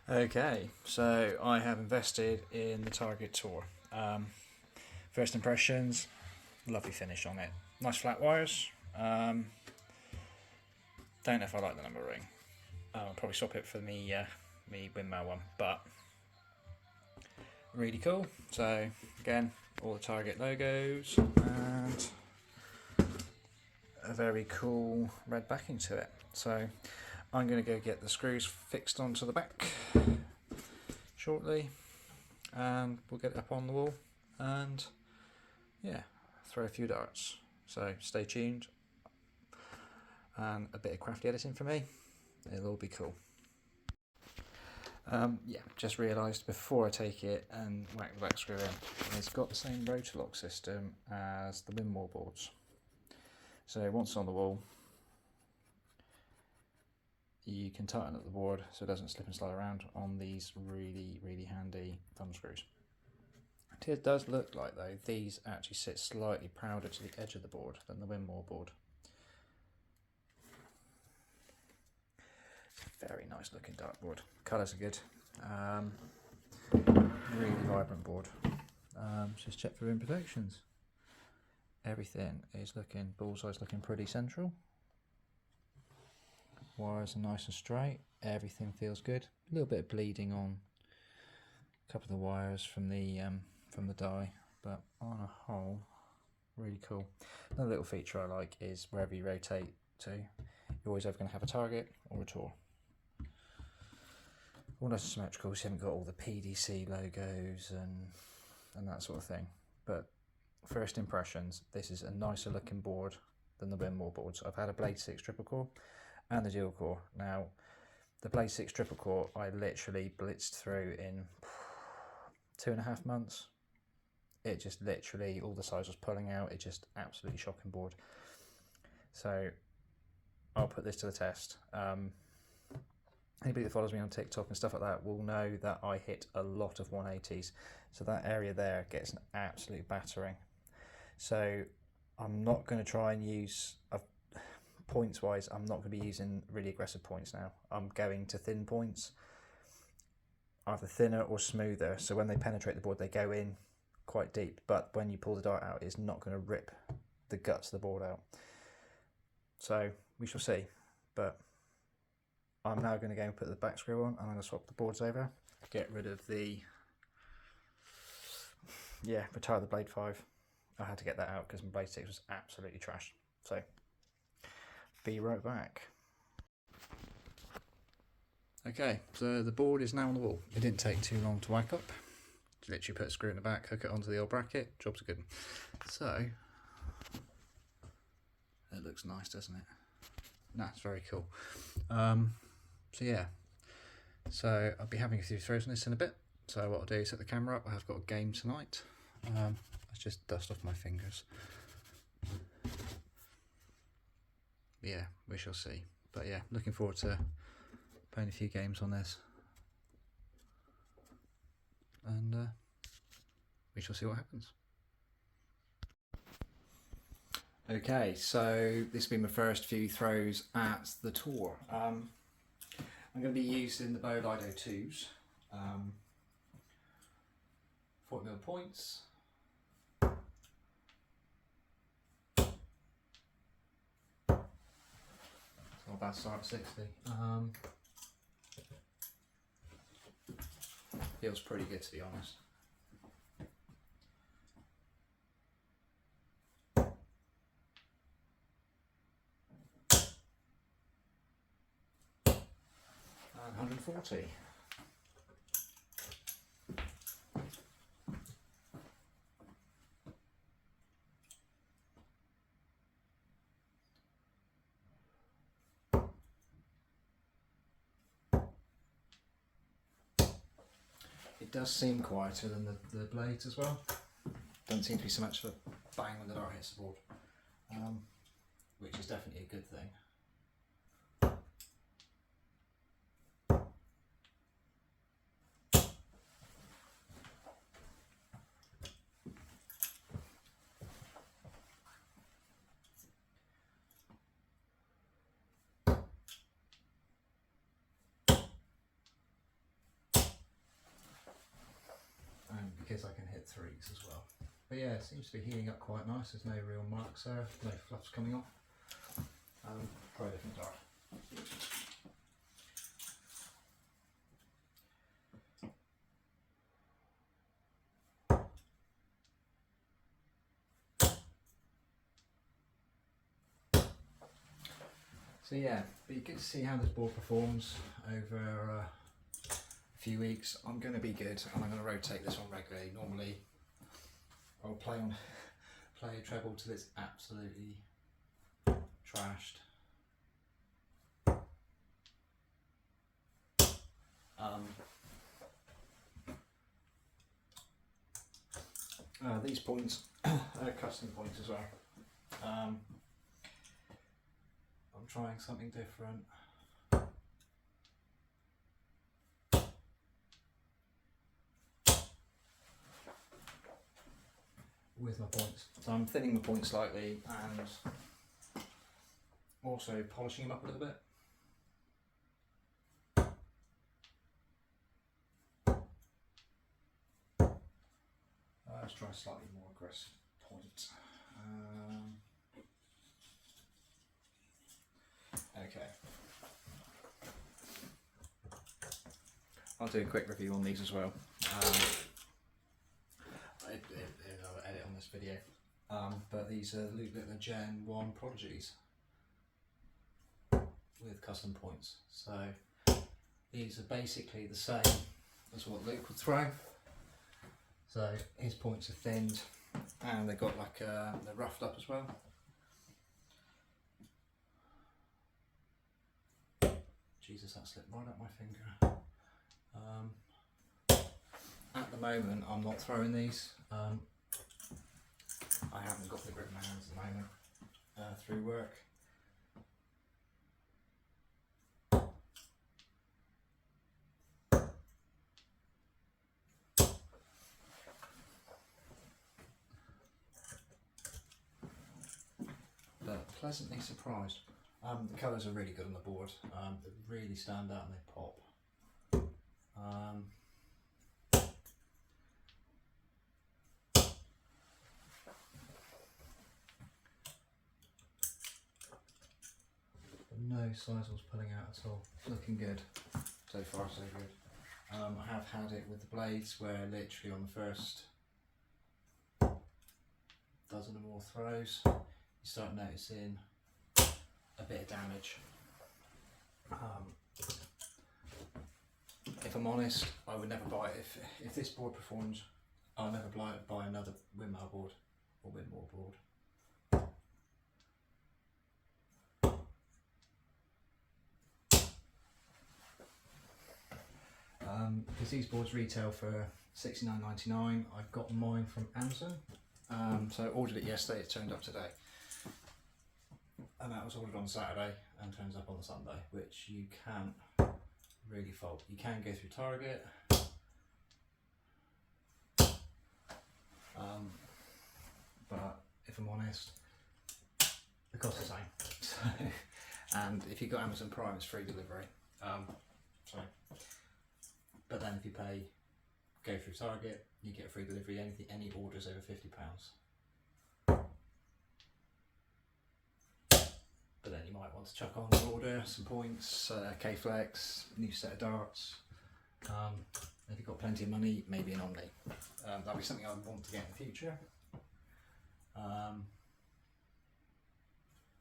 Okay, so I have invested in the Target Tor. First impressions, lovely finish on it. Nice flat wires. Don't know if I like the number ring. I'll probably swap it for me windmill one, but really cool. So again, all the Target logos and a very cool red backing to it. So I'm going to go get the screws fixed onto the back shortly, and we'll get it up on the wall and yeah, throw a few darts. So stay tuned, and a bit of crafty editing for me. It'll all be cool. Yeah, just realised before I take it and whack the back screw in, it's got the same rotor lock system as the windmill boards. So once it's on the wall, you can tighten up the board so it doesn't slip and slide around on these really handy thumb screws. It does look like though these actually sit slightly prouder to the edge of the board than the windmill board. Very nice looking dartboard. Colours are good. Really vibrant board. Just check for imperfections. Everything is looking, bullseye's looking pretty central. Wires are nice and straight. Everything feels good. A little bit of bleeding on a couple of the wires from the die, but on a whole, really cool. Another little feature I like is wherever you rotate to, you're always either going to have a target or a Tor. All nice and symmetrical, so you haven't got all the PDC logos and that sort of thing. But first impressions, this is a nicer looking board than the windmill boards. I've had a Blade 6 triple core and the dual core. Now, the Blade 6 triple core I literally blitzed through in 2.5 months. It just literally, all the size was pulling out. It just absolutely shocking board. So I'll put this to the test. Anybody that follows me on TikTok and stuff like that will know that I hit a lot of 180s. So that area there gets an absolute battering. So I'm not going to try and use, points wise, I'm not going to be using really aggressive points now. I'm going to thin points, either thinner or smoother. So when they penetrate the board, they go in quite deep. But when you pull the dart out, it's not going to rip the guts of the board out. So we shall see. But I'm now going to go and put the back screw on, and I'm going to swap the boards over, get rid of the, retire the Blade 5. I had to get that out because my Blade 6 was absolutely trashed. So, be right back. Okay, so the board is now on the wall. It didn't take too long to whack up. Literally put a screw in the back, hook it onto the old bracket, job's good. So, it looks nice, doesn't it? That's very cool. So yeah, so I'll be having a few throws on this in a bit. So what I'll do is set the camera up. I have got a game tonight. Let's just dust off my fingers. Yeah, we shall see. But yeah, looking forward to playing a few games on this. And we shall see what happens. Okay, so this has been my first few throws at the Tor. I'm going to be using the Bow Lido 2s, 40mm points. It's not a bad start at 60. Feels pretty good, to be honest. And 140. It does seem quieter than the blades as well. Doesn't seem to be so much of a bang when the dart hits the board, which is definitely a good thing. threes as well. But yeah, it seems to be heating up quite nice. There's no real marks there, no fluffs coming off. Try a different dart. So yeah, be good to see how this board performs over a few weeks. I'm going to be good, and I'm going to rotate this one regularly. Normally, I'll play a treble till it's absolutely trashed. These points are custom points as well. I'm trying something different. With my points. So I'm thinning the points slightly and also polishing them up a little bit. Let's try a slightly more aggressive point. Okay. I'll do a quick review on these as well. I'll edit on this video. But these are Luke Littler Gen 1 Prodigies with custom points. So these are basically the same as what Luke would throw. So his points are thinned and they've got like they're roughed up as well. Jesus, that slipped right up my finger. At the moment, I'm not throwing these. I haven't got the grip in my hands at the moment through work. But pleasantly surprised. The colours are really good on the board. They really stand out and they pop. No sizels pulling out at all. Looking good. So far so good. I have had it with the blades where literally on the first dozen or more throws you start noticing a bit of damage. If I'm honest, I would never buy it. If this board performs, I'll never buy another windmill board or windmill board. Because these boards retail for $69.99. I got mine from Amazon. So I ordered it yesterday, it turned up today. And that was ordered on Saturday and turns up on the Sunday, which you can't really fault. You can go through Target. But if I'm honest, the cost is the same. So, and if you've got Amazon Prime, it's free delivery. But then if you go through Target, you get free delivery, any orders over £50. But then you might want to chuck on an order, some points, K-Flex, new set of darts. If you've got plenty of money, maybe an Omni. That'll be something I would want to get in the future.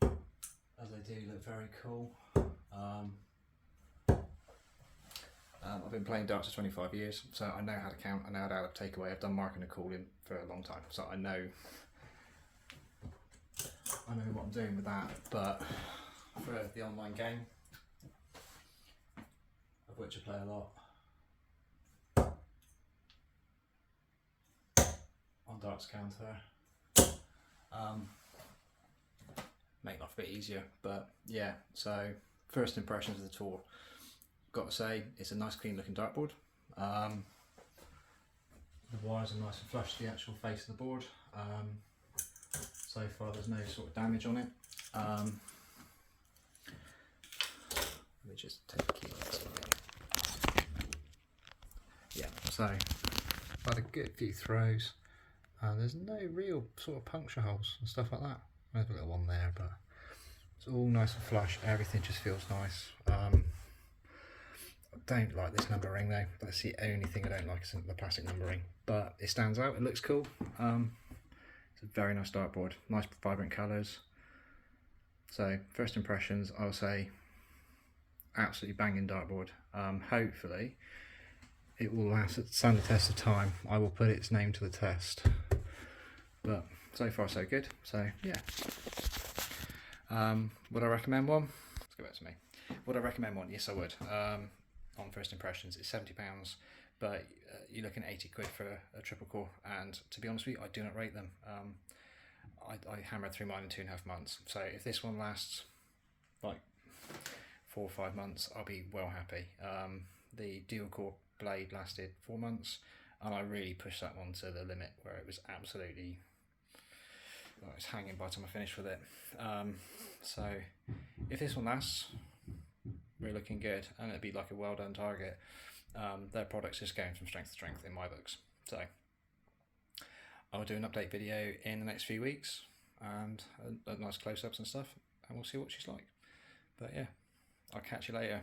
As they do look very cool. I've been playing darts for 25 years, so I know how to count, I know how to add takeaway. I've done marking and calling for a long time, so I know what I'm doing with that. But for the online game, of which I play a lot, on Darts Counter, make life a bit easier. But yeah, so first impressions of the Tor. Got to say, it's a nice clean looking dartboard. The wires are nice and flush to the actual face of the board. So far there's no sort of damage on it. Let me just take a key. Yeah, so I've had a good few throws. and there's no real sort of puncture holes and stuff like that. There's a little one there, but it's all nice and flush. Everything just feels nice. I don't like this number ring though. That's the only thing I don't like, is the plastic number ring. But it stands out. It looks cool. It's a very nice dartboard. Nice vibrant colours. So first impressions, I'll say absolutely banging dartboard. Hopefully it will stand the test of time. I will put its name to the test. But so far so good. So yeah. Would I recommend one? Let's go back to me. Would I recommend one? Yes, I would. On first impressions, it's £70, but you're looking at 80 quid for a triple core. And to be honest with you, I do not rate them. I hammered through mine in 2.5 months. So if this one lasts like 4 or 5 months, I'll be well happy. The dual core blade lasted 4 months, and I really pushed that one to the limit where it was absolutely, well, it's hanging by the time I finished with it. So if this one lasts, we're looking good, and it'd be like a well done Target. Their product's just going from strength to strength in my books. So I'll do an update video in the next few weeks, and a nice close-ups and stuff, and we'll see what she's like. But yeah, I'll catch you later.